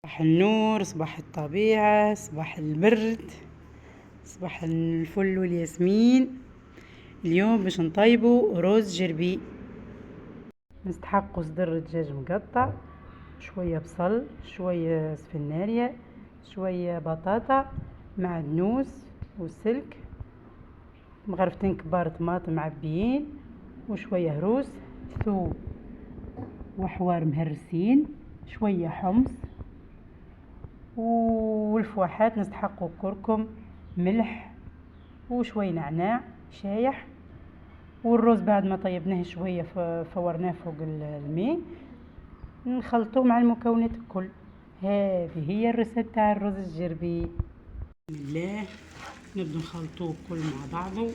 صباح النور، صباح الطبيعة، صباح البرد، صباح الفل والياسمين. اليوم باش نطيبو رز جربي. نستحقو صدر دجاج مقطع، شوية بصل، شوية سفنارية، شوية بطاطا، معدنوس وسلك، مغرفتين كبار طماطم معبيين، وشوية هروس، ثوم وحوار مهرسين، شوية حمص، والفواحات نستحقوا كركم، ملح، وشوي نعناع شايح. والرز بعد ما طيبناه شوية فورناه فوق الماء، نخلطوه مع المكونات الكل. هذه هي الرسالة تاع الرز الجربي. بسم الله، نبدو نخلطوه كل مع بعضه.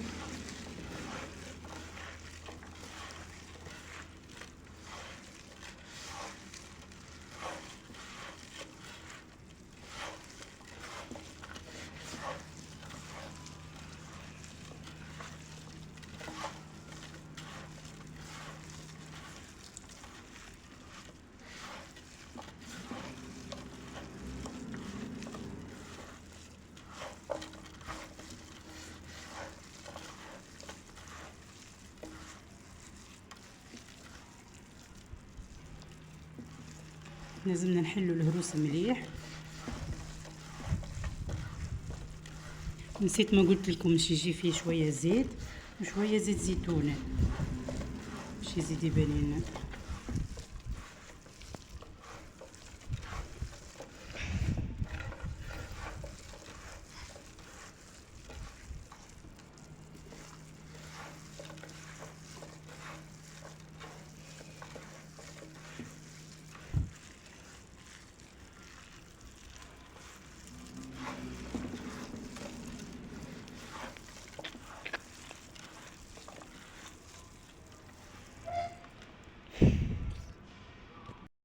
لازمنا نحلو الهروس مليح. نسيت ما قلت لكم باش يجي فيه شويه زيت وشويه زيت زيتونه باش يزيد يبان لنا.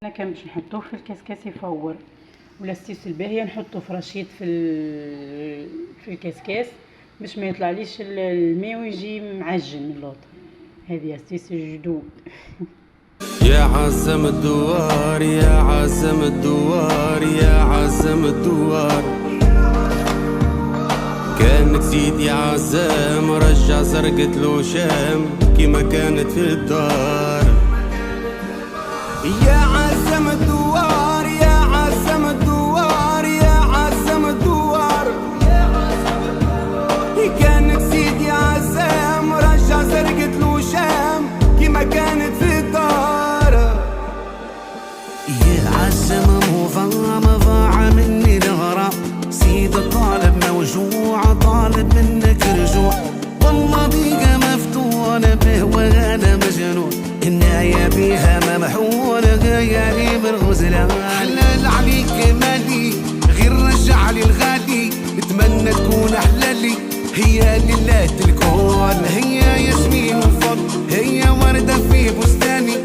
انا كان باش نحطوه في الكسكاس يفور، ولا ستيس الباهيه نحطوه في رشيد في الكسكاس باش ما يطلعليش الماء ويجي معجن من اللوط. هذه ستيس جدود. يا عزم الدوار، يا عزم الدوار، يا عزم الدوار، كانك سيدي عزام رجع سرقت له شام كيما كانت في الدار. يا عزم الدوار، يا عزم الدوار، يا عزم الدوار، كانك سيدي عزام رجع سرقت له شام كيما كانت في الدار. يا عزم مضاع مني الغرام، سيد الطالب موجوع طالب منك رجوع، والله بيقى مفتون به وانا مجنون، الناية بيها ممحونة يا ريم الغزلان. حلال عليك مالي غير رجع لي الغالي، نتمنى تكون احلالي، هي لله الكون، هي ياسمين وفضل، هي وردة في بستاني،